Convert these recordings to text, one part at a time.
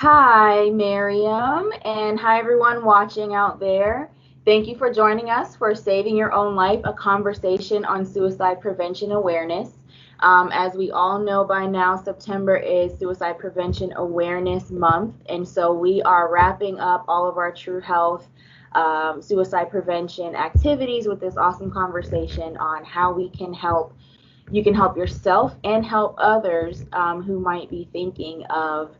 Hi, Miriam, and hi, everyone watching out there. Thank you for joining us for Saving Your Own Life, a conversation on suicide prevention awareness. As we all know by now, September is Suicide Prevention Awareness Month, and so we are wrapping up all of our True Health suicide prevention activities with this awesome conversation on how we can help. You can help yourself and help others who might be thinking of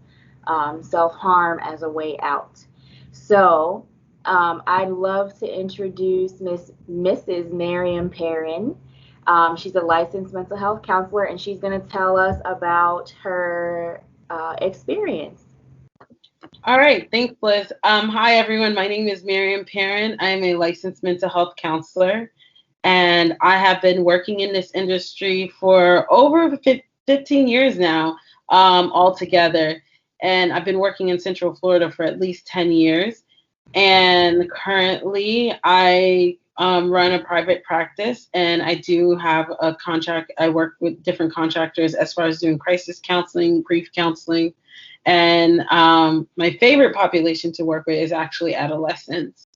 self-harm as a way out. So I'd love to introduce Mrs. Miriam Perrin. She's a licensed mental health counselor, and she's going to tell us about her experience. All right, thanks, Liz. Hi, everyone. My name is Miriam Perrin. I am a licensed mental health counselor, and I have been working in this industry for over 15 years now, altogether. And I've been working in Central Florida for at least 10 years. And currently, I run a private practice, and I do have a contract. I work with different contractors as far as doing crisis counseling, grief counseling. And my favorite population to work with is actually adolescents.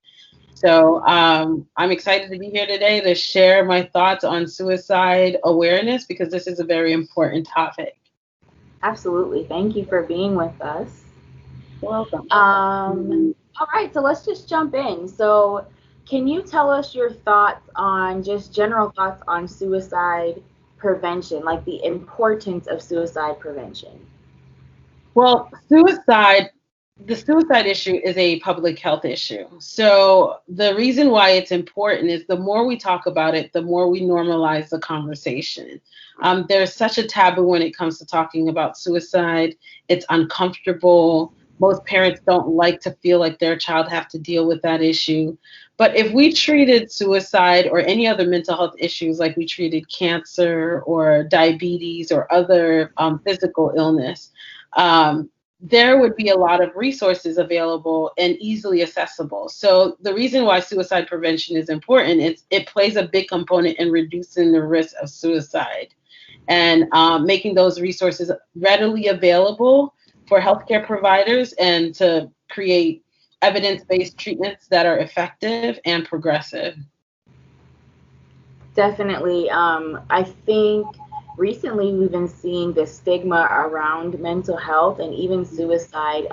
So I'm excited to be here today to share my thoughts on suicide awareness because this is a very important topic. Absolutely. Thank you for being with us. You're welcome. All right, so let's just jump in. So, can you tell us your thoughts on just general thoughts on suicide prevention, like the importance of suicide prevention? Well, the suicide issue is a public health issue. So the reason why it's important is the more we talk about it, the more we normalize the conversation. There's such a taboo when it comes to talking about suicide. It's uncomfortable. Most parents don't like to feel like their child have to deal with that issue. But if we treated suicide or any other mental health issues like we treated cancer or diabetes or other physical illness, there would be a lot of resources available and easily accessible. So the reason why suicide prevention is important is it plays a big component in reducing the risk of suicide and making those resources readily available for healthcare providers and to create evidence-based treatments that are effective and progressive. Definitely. I think recently we've been seeing the stigma around mental health and even suicide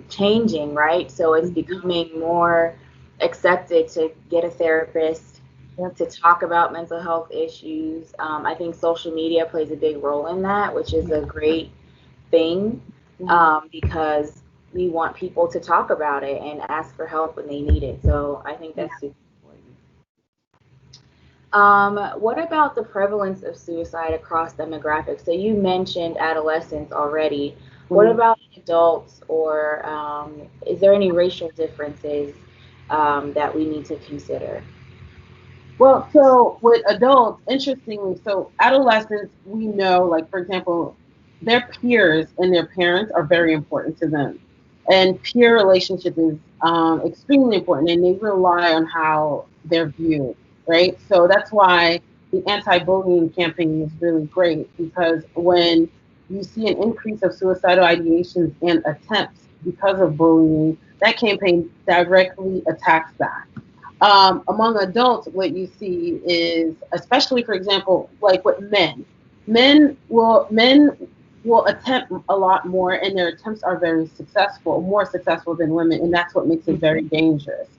changing, right? So it's becoming more accepted to get a therapist, to talk about mental health issues. I think social media plays a big role in that, which is a great thing because we want people to talk about it and ask for help when they need it. So I think that's super important. What about the prevalence of suicide across demographics? So you mentioned adolescents already. What about adults, or is there any racial differences that we need to consider? Well, so with adults, interestingly, so adolescents, we know, like, for example, their peers and their parents are very important to them. And peer relationship is extremely important, and they rely on how they're viewed, right? So that's why the anti-bullying campaign is really great because when you see an increase of suicidal ideations and attempts because of bullying, that campaign directly attacks that. Among adults, what you see is, especially for example, like with men will attempt a lot more, and their attempts are very successful, more successful than women, and that's what makes it very dangerous.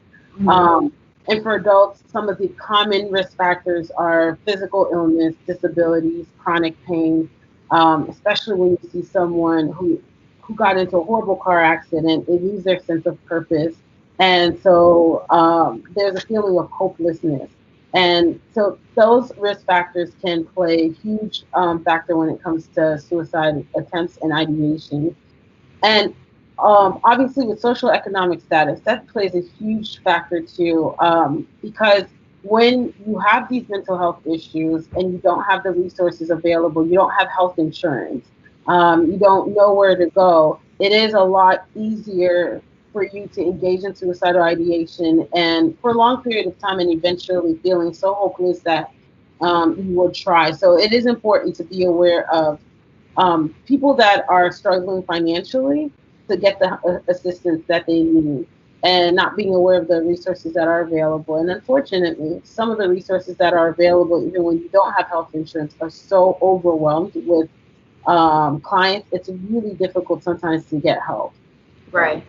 Um, and for adults, some of the common risk factors are physical illness, disabilities, chronic pain, especially when you see someone who got into a horrible car accident, they lose their sense of purpose. And so there's a feeling of hopelessness. And so those risk factors can play a huge factor when it comes to suicide attempts and ideation. And obviously, with social economic status, that plays a huge factor too, because when you have these mental health issues and you don't have the resources available, you don't have health insurance, you don't know where to go, it is a lot easier for you to engage in suicidal ideation and for a long period of time and eventually feeling so hopeless that you will try. So it is important to be aware of people that are struggling financially, to get the assistance that they need, and not being aware of the resources that are available. And unfortunately, some of the resources that are available, even when you don't have health insurance, are so overwhelmed with clients. It's really difficult sometimes to get help. Right.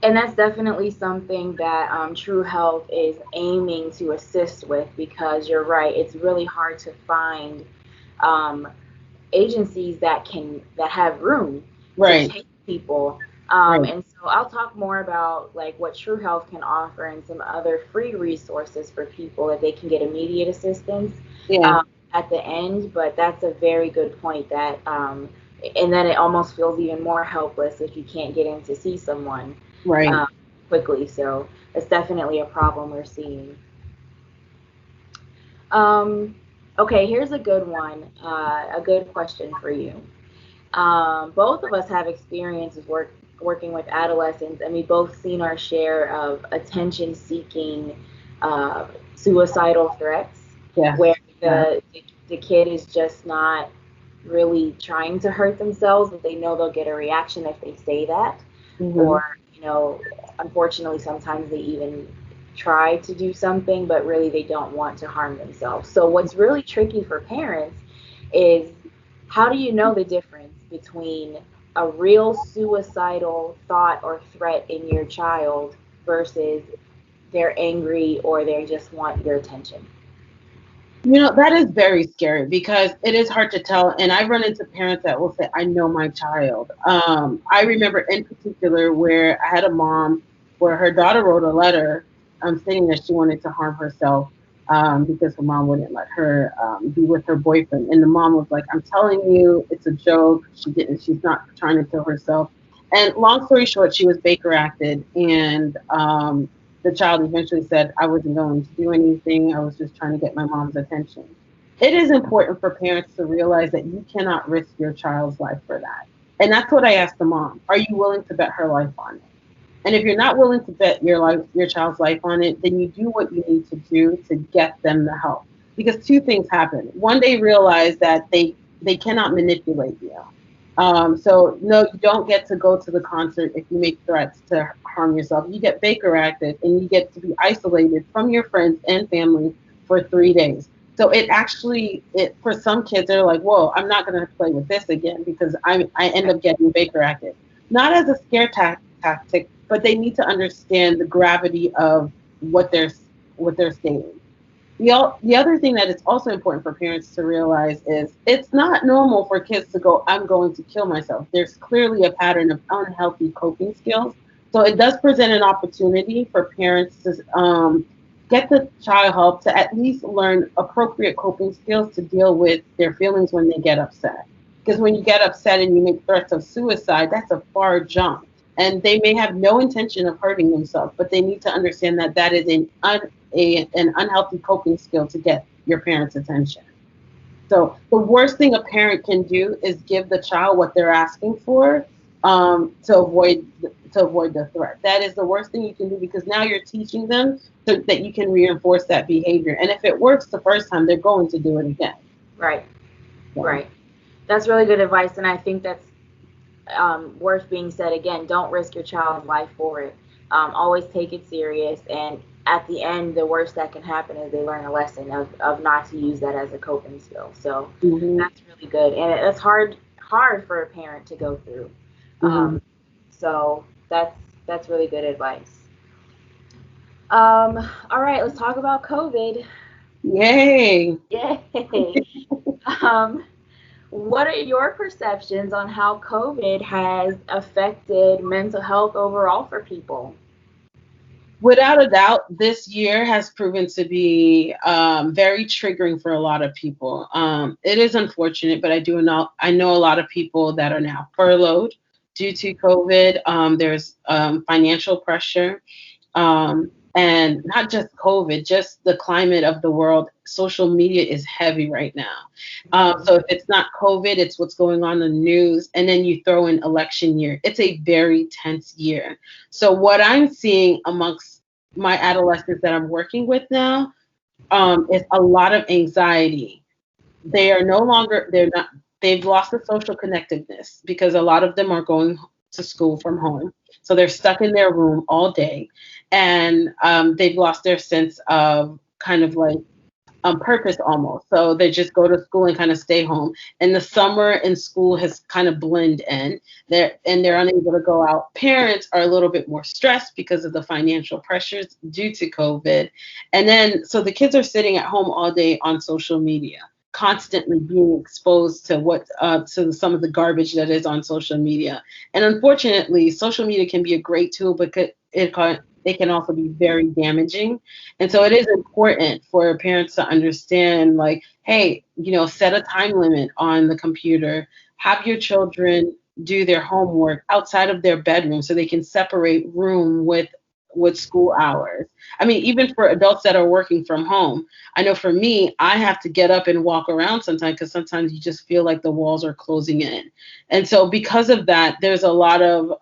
And that's definitely something that True Health is aiming to assist with, because you're right, it's really hard to find um, agencies that have room to Right. take people. Right. And so I'll talk more about like what True Health can offer and some other free resources for people that they can get immediate assistance Yeah. at the end. But that's a very good point that, and then it almost feels even more helpless if you can't get in to see someone Right. quickly. So it's definitely a problem we're seeing. Okay, here's a good one, a good question for you. Both of us have experiences working with adolescents, and we both seen our share of attention-seeking, suicidal threats, Yes. where Yeah. the kid is just not really trying to hurt themselves, but they know they'll get a reaction if they say that, or unfortunately, sometimes they even try to do something, but really they don't want to harm themselves. So what's really tricky for parents is, how do you know the difference between a real suicidal thought or threat in your child versus they're angry or they just want your attention? That is very scary because it is hard to tell. And I run into parents that will say, I know my child. I remember in particular where I had a mom where her daughter wrote a letter stating that she wanted to harm herself because her mom wouldn't let her be with her boyfriend. And the mom was like, I'm telling you, it's a joke. She's not trying to kill herself. And long story short, she was Baker acted. And the child eventually said, I wasn't going to do anything. I was just trying to get my mom's attention. It is important for parents to realize that you cannot risk your child's life for that. And that's what I asked the mom. Are you willing to bet her life on it? And if you're not willing to bet your child's life on it, then you do what you need to do to get them the help. Because two things happen. One, they realize that they cannot manipulate you. So no, you don't get to go to the concert if you make threats to harm yourself. You get Baker acted and you get to be isolated from your friends and family for 3 days. So it for some kids they're like, whoa, I'm not gonna play with this again because I end up getting Baker acted. Not as a scare tactic, but they need to understand the gravity of what they're stating. The other thing that is also important for parents to realize is it's not normal for kids to go, I'm going to kill myself. There's clearly a pattern of unhealthy coping skills. So it does present an opportunity for parents to get the child help to at least learn appropriate coping skills to deal with their feelings when they get upset. Because when you get upset and you make threats of suicide, that's a far jump. And they may have no intention of hurting themselves, but they need to understand that that is an unhealthy coping skill to get your parents' attention. So the worst thing a parent can do is give the child what they're asking for to avoid the threat. That is the worst thing you can do because now you're teaching them so that you can reinforce that behavior. And if it works the first time, they're going to do it again. Right. So. Right. That's really good advice, and I think that's worth being said again. Don't risk your child's life for it. Always take it serious, and at the end, the worst that can happen is they learn a lesson of not to use that as a coping skill. So that's really good, and it's hard for a parent to go through. So that's really good advice. All right, let's talk about COVID. Yay! Yay! What are your perceptions on how COVID has affected mental health overall for people? Without a doubt, this year has proven to be very triggering for a lot of people. It is unfortunate, but I know a lot of people that are now furloughed due to COVID. There's financial pressure. And not just COVID, just the climate of the world. Social media is heavy right now. So if it's not COVID, it's what's going on in the news. And then you throw in election year. It's a very tense year. So what I'm seeing amongst my adolescents that I'm working with now is a lot of anxiety. They've lost the social connectiveness because a lot of them are going to school from home. So they're stuck in their room all day, and they've lost their sense of kind of like purpose almost. So they just go to school and kind of stay home. And the summer and school has kind of blend in. They're unable to go out. Parents are a little bit more stressed because of the financial pressures due to COVID. And then so the kids are sitting at home all day on social media, constantly being exposed to to some of the garbage that is on social media. And unfortunately, social media can be a great tool, but it can also be very damaging. And so it is important for parents to understand, like, hey, set a time limit on the computer, have your children do their homework outside of their bedroom so they can separate room with school hours. I mean, even for adults that are working from home, I know for me, I have to get up and walk around sometimes because sometimes you just feel like the walls are closing in. And so because of that, there's a lot of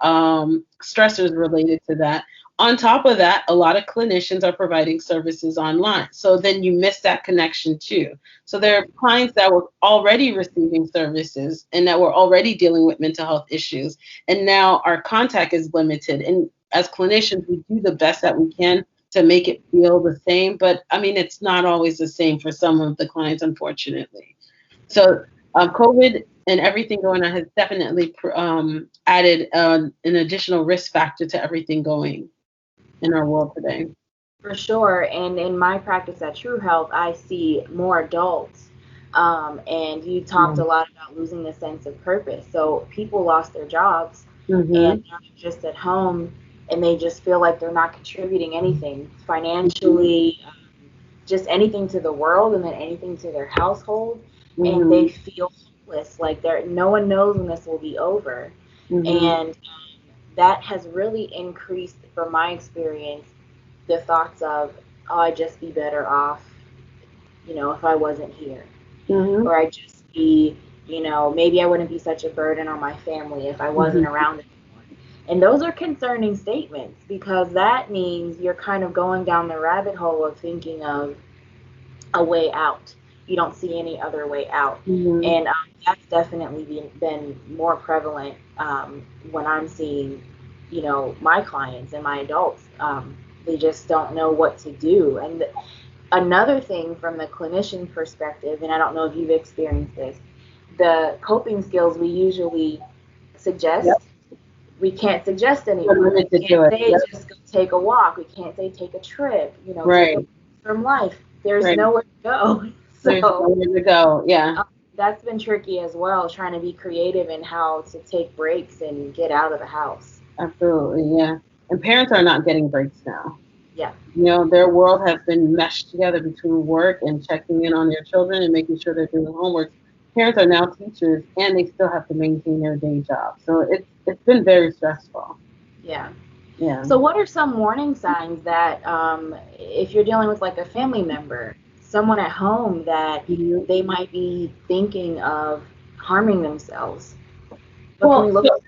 stressors related to that. On top of that, a lot of clinicians are providing services online. So then you miss that connection too. So there are clients that were already receiving services and that were already dealing with mental health issues. And now our contact is limited. And as clinicians, we do the best that we can to make it feel the same. But I mean, it's not always the same for some of the clients, unfortunately. So COVID and everything going on has definitely added an additional risk factor to everything going in our world today. For sure. And in my practice at True Health, I see more adults. And you talked a lot about losing the sense of purpose. So people lost their jobs and they're just at home and they just feel like they're not contributing anything financially, just anything to the world and then anything to their household. And they feel hopeless, like no one knows when this will be over. And that has really increased, from my experience, the thoughts of, oh, I'd just be better off, if I wasn't here. Or I'd just be, maybe I wouldn't be such a burden on my family if I wasn't around anymore. And those are concerning statements because that means you're kind of going down the rabbit hole of thinking of a way out. You don't see any other way out. And that's definitely been more prevalent when I'm seeing, my clients and my adults. They just don't know what to do. And another thing from the clinician perspective, and I don't know if you've experienced this, the coping skills we usually suggest, we can't suggest anymore. We can't say just go take a walk. We can't say take a trip, take a break from life. There's nowhere to go. So there's nowhere to go, yeah. That's been tricky as well, trying to be creative in how to take breaks and get out of the house. Absolutely, yeah. And parents are not getting breaks now. Yeah. Their world has been meshed together between work and checking in on their children and making sure they're doing homework. Parents are now teachers and they still have to maintain their day job. So it's been very stressful. Yeah. Yeah. So what are some warning signs that if you're dealing with like a family member, someone at home that they might be thinking of harming themselves? What can we look for?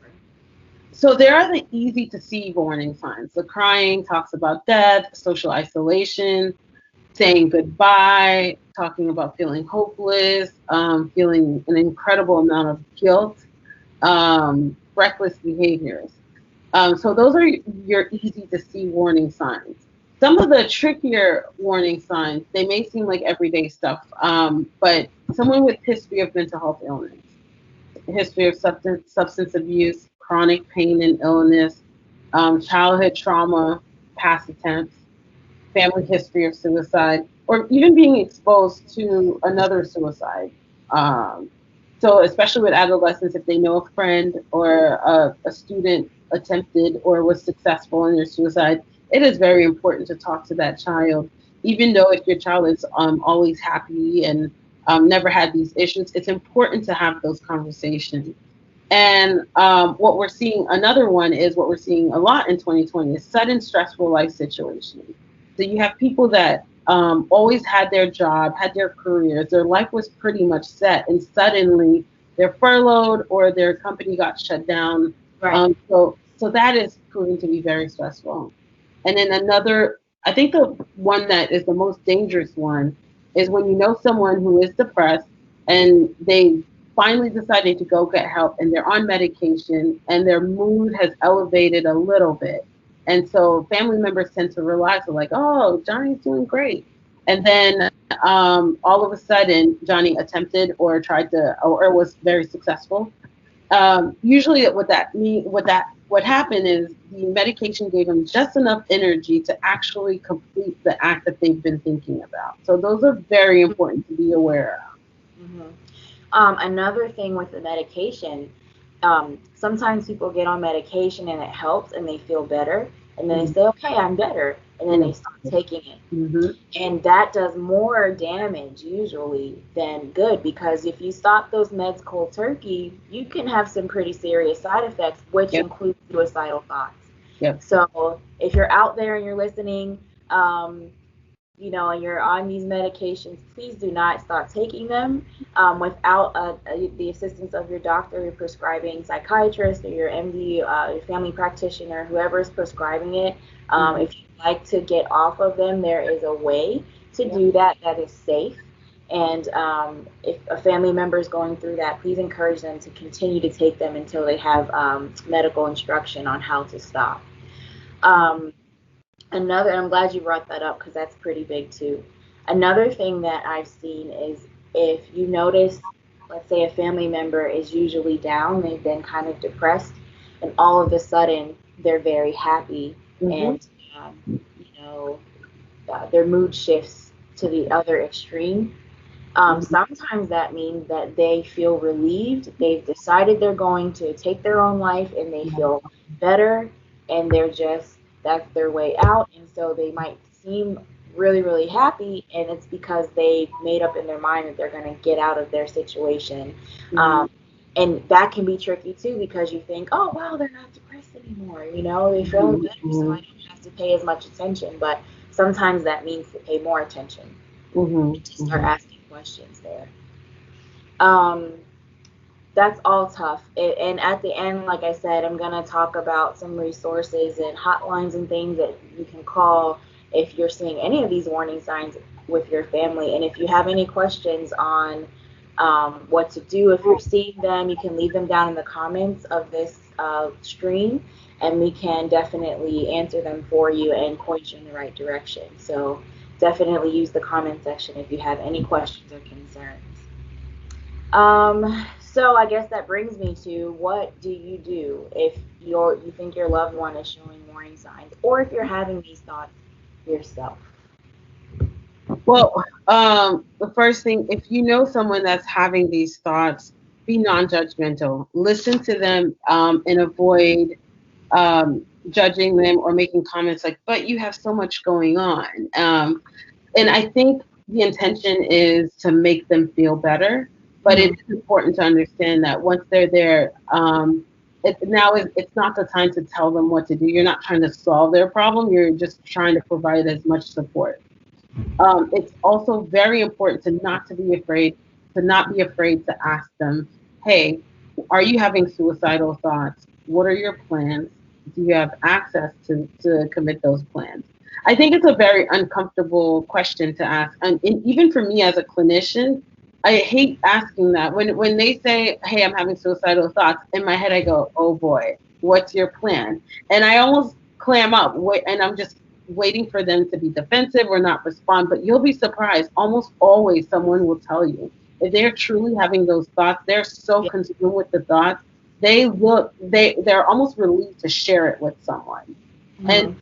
So there are the easy to see warning signs. The crying talks about death, social isolation, saying goodbye, talking about feeling hopeless, feeling an incredible amount of guilt, reckless behaviors. So those are your easy to see warning signs. Some of the trickier warning signs, they may seem like everyday stuff, but someone with history of mental health illness, history of substance abuse, chronic pain and illness, childhood trauma, past attempts, family history of suicide, or even being exposed to another suicide. So especially with adolescents, if they know a friend or a student attempted or was successful in their suicide, it is very important to talk to that child. Even though if your child is always happy and never had these issues, it's important to have those conversations. And what we're seeing, another one is what we're seeing a lot in 2020 is sudden stressful life situations. So you have people that always had their job, had their careers, their life was pretty much set, and suddenly they're furloughed or their company got shut down. Right. So that is proving to be very stressful. And then another, I think the one that is the most dangerous one is when you know someone who is depressed and they finally decided to go get help, and they're on medication, and their mood has elevated a little bit. And so family members tend to relax, like, oh, Johnny's doing great. And then all of a sudden, Johnny attempted or tried to, or was very successful. Usually what happened is the medication gave them just enough energy to actually complete the act that they've been thinking about. So those are very important to be aware of. Mm-hmm. Another thing with the medication, sometimes people get on medication and it helps and they feel better, and then they say, okay, I'm better, and then they stop taking it. Mm-hmm. And that does more damage usually than good, because if you stop those meds cold turkey, you can have some pretty serious side effects, which include suicidal thoughts. So if you're out there and you're listening, and you're on these medications, please do not stop taking them without the assistance of your doctor, your prescribing psychiatrist, or your MD, your family practitioner, whoever is prescribing it. If you'd like to get off of them, there is a way to do that is safe. And if a family member is going through that, please encourage them to continue to take them until they have medical instruction on how to stop. I'm glad you brought that up, because that's pretty big too. Another thing that I've seen is, if you notice, let's say a family member is usually down, they've been kind of depressed, and all of a sudden they're very happy, and their mood shifts to the other extreme. Sometimes that means that they feel relieved, they've decided they're going to take their own life, and they feel better, and that's their way out, and so they might seem really, really happy, and it's because they made up in their mind that they're going to get out of their situation. And that can be tricky too, because you think, oh wow, they're not depressed anymore, they feel better, so I don't have to pay as much attention. But sometimes that means to pay more attention, to start asking questions there. That's all tough. And at the end, like I said, I'm going to talk about some resources and hotlines and things that you can call if you're seeing any of these warning signs with your family. And if you have any questions on what to do if you're seeing them, you can leave them down in the comments of this stream, and we can definitely answer them for you and point you in the right direction. So definitely use the comment section if you have any questions or concerns. So I guess that brings me to, what do you do if you think your loved one is showing warning signs, or if you're having these thoughts yourself? Well, the first thing, if you know someone that's having these thoughts, be non-judgmental. Listen to them and avoid judging them or making comments like, but you have so much going on. And I think the intention is to make them feel better. But it's important to understand that once they're there, it's not the time to tell them what to do. You're not trying to solve their problem. You're just trying to provide as much support. It's also very important to not be afraid to ask them, hey, are you having suicidal thoughts? What are your plans? Do you have access to commit those plans? I think it's a very uncomfortable question to ask. And even for me as a clinician, I hate asking that. When they say, hey, I'm having suicidal thoughts, in my head I go, oh boy, what's your plan? And I almost clam up, and I'm just waiting for them to be defensive or not respond. But you'll be surprised. Almost always someone will tell you. If they're truly having those thoughts, they're so consumed with the thoughts, they're almost relieved to share it with someone. And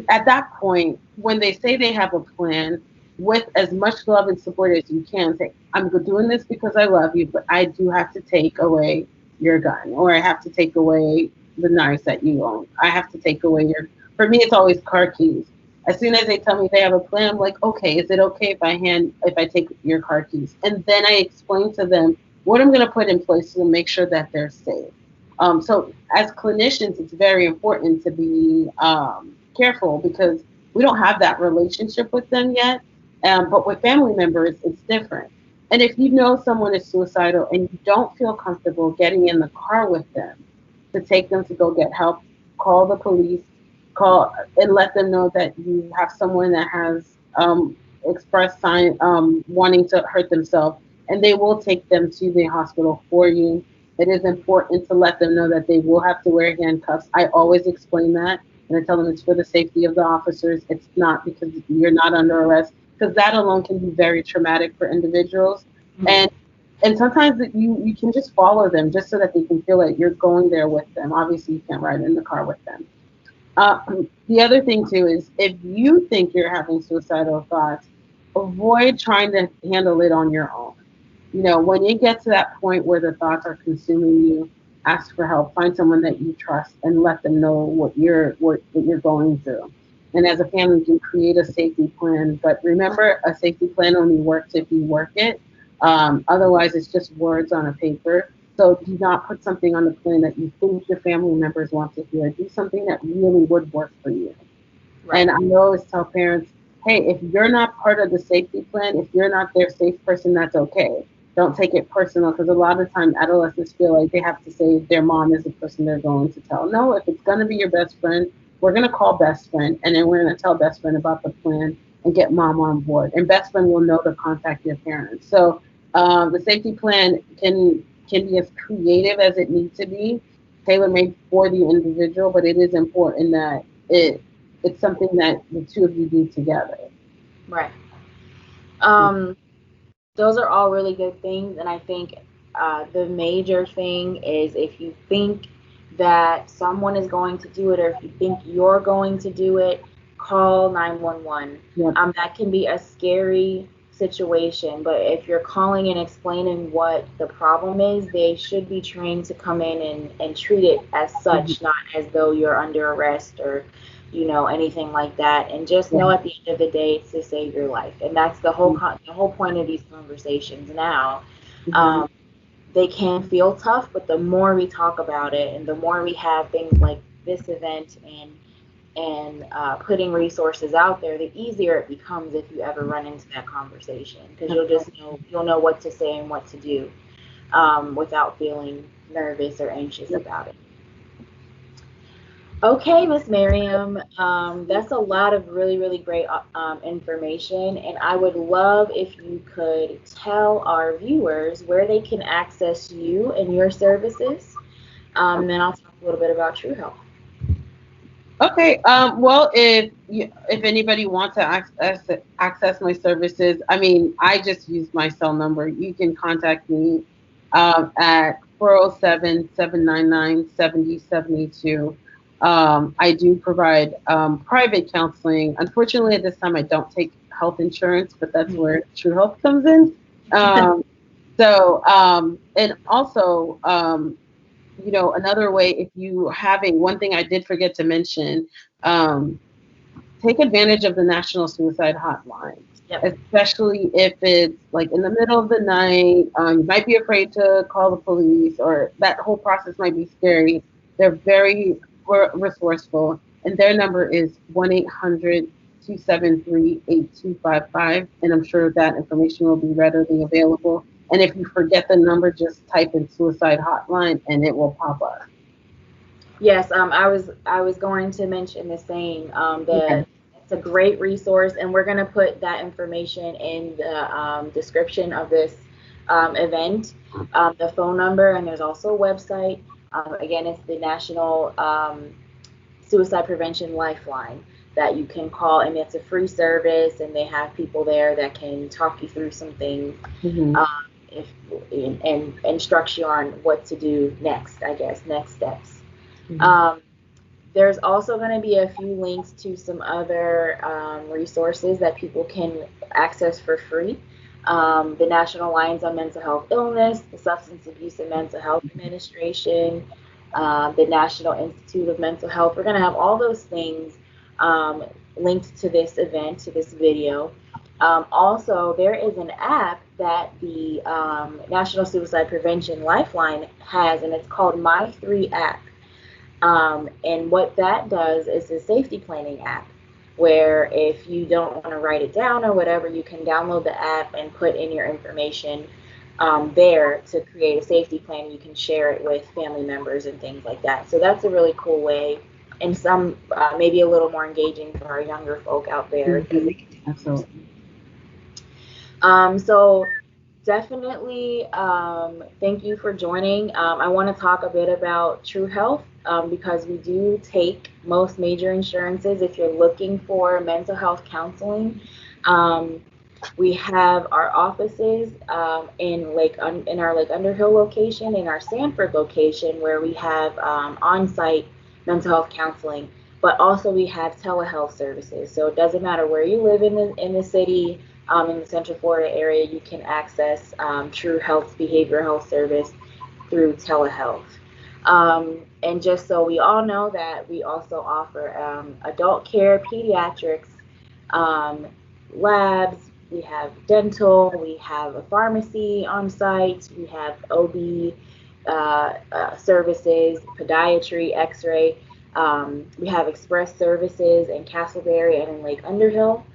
at that point, when they say they have a plan, with as much love and support as you can, say, I'm doing this because I love you, but I do have to take away your gun, or I have to take away the knives that you own. I have to take away for me, it's always car keys. As soon as they tell me they have a plan, I'm like, okay, is it okay if I take your car keys? And then I explain to them what I'm going to put in place to make sure that they're safe. So as clinicians, it's very important to be careful, because we don't have that relationship with them yet. But with family members, it's different. And if you know someone is suicidal and you don't feel comfortable getting in the car with them to take them to go get help, call the police, and let them know that you have someone that has expressed sign wanting to hurt themselves, and they will take them to the hospital for you. It is important to let them know that they will have to wear handcuffs. I always explain that, and I tell them it's for the safety of the officers. It's not because you're not under arrest, because that alone can be very traumatic for individuals. And sometimes you can just follow them just so that they can feel like you're going there with them. Obviously, you can't ride in the car with them. The other thing too is if you think you're having suicidal thoughts, avoid trying to handle it on your own. You know, when you get to that point where the thoughts are consuming you, ask for help. Find someone that you trust and let them know what you're going through. And as a family, you can create a safety plan. But remember, a safety plan only works if you work it. Otherwise, it's just words on a paper. So do not put something on the plan that you think your family members want to hear. Do something that really would work for you. Right. And I always tell parents, hey, if you're not part of the safety plan, if you're not their safe person, that's okay. Don't take it personal, because a lot of time adolescents feel like they have to say their mom is the person they're going to tell. No, if it's going to be your best friend, we're going to call best friend, and then we're going to tell best friend about the plan and get mom on board. And best friend will know to contact your parents. So the safety plan can be as creative as it needs to be, tailor-made for the individual, but it is important that it's something that the two of you do together. Right. Those are all really good things, and I think the major thing is if you think that someone is going to do it, or if you think you're going to do it, call 911. Yep. That can be a scary situation, but if you're calling and explaining what the problem is, they should be trained to come in and treat it as such, not as though you're under arrest or anything like that. And just know at the end of the day, it's to save your life. And that's the whole point of these conversations now. They can feel tough, but the more we talk about it and the more we have things like this event and putting resources out there, the easier it becomes if you ever run into that conversation, because you'll know what to say and what to do without feeling nervous or anxious about it. Okay, Miss Miriam, that's a lot of really, really great information, and I would love if you could tell our viewers where they can access you and your services, and then I'll talk a little bit about True Health. Okay. Well, if anybody wants to access my services, I mean, I just use my cell number. You can contact me at 407-799-7072. I do provide private counseling. Unfortunately, at this time, I don't take health insurance, but that's where True Health comes in. And also, another way, if you having, one thing I did forget to mention, take advantage of the National Suicide Hotline. Yep. Especially if it's like in the middle of the night, you might be afraid to call the police, or that whole process might be scary. They're very resourceful, and their number is 1-800-273-8255, and I'm sure that information will be readily available. And if you forget the number, just type in suicide hotline and it will pop up. Yes, I was going to mention the same. It's a great resource, and we're going to put that information in the description of this event, the phone number, and there's also a website. Again, it's the National Suicide Prevention Lifeline that you can call, and it's a free service, and they have people there that can talk you through some things and instruct you on what to do next, next steps. There's also going to be a few links to some other resources that people can access for free. The National Alliance on Mental Health Illness, the Substance Abuse and Mental Health Administration, the National Institute of Mental Health. We're going to have all those things linked to this event, to this video. Also, there is an app that the National Suicide Prevention Lifeline has, and it's called My3 app. And what that does is a safety planning app, where if you don't want to write it down or whatever, you can download the app and put in your information there to create a safety plan. You can share it with family members and things like that. So that's a really cool way, and some maybe a little more engaging for our younger folk out there. Absolutely. So definitely thank you for joining. I want to talk a bit about True Health because we do take most major insurances if you're looking for mental health counseling. We have our offices in our Lake Underhill location, in our Sanford location, where we have on-site mental health counseling, but also we have telehealth services. So it doesn't matter where you live in the city, in the Central Florida area, you can access True Health's behavioral health service through telehealth. And just so we all know that we also offer adult care, pediatrics, labs, we have dental, we have a pharmacy on site, we have OB services, podiatry, x-ray. We have express services in Castleberry and in Lake Underhill.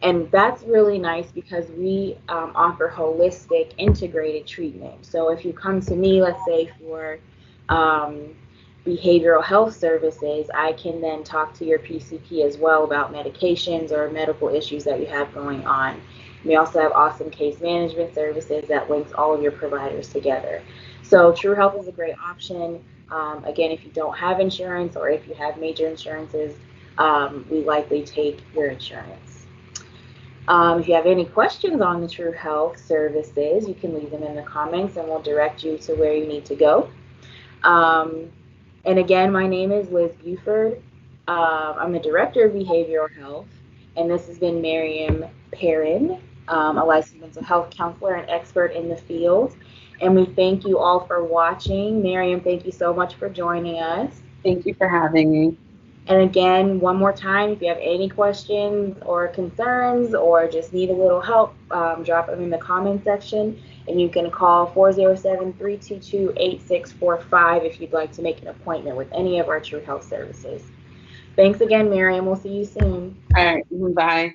And that's really nice because we offer holistic, integrated treatment. So if you come to me, let's say for behavioral health services, I can then talk to your PCP as well about medications or medical issues that you have going on. We also have awesome case management services that links all of your providers together. So True Health is a great option. Again, if you don't have insurance or if you have major insurances, we likely take your insurance. If you have any questions on the True Health services, you can leave them in the comments and we'll direct you to where you need to go. And again, my name is Liz Buford. I'm the Director of Behavioral Health, and this has been Miriam Perrin, a licensed mental health counselor and expert in the field. And we thank you all for watching. Miriam, thank you so much for joining us. Thank you for having me. And again, one more time, if you have any questions or concerns or just need a little help, drop them in the comment section. And you can call 407-322-8645 if you'd like to make an appointment with any of our True Health services. Thanks again, Miriam. We'll see you soon. All right. Bye.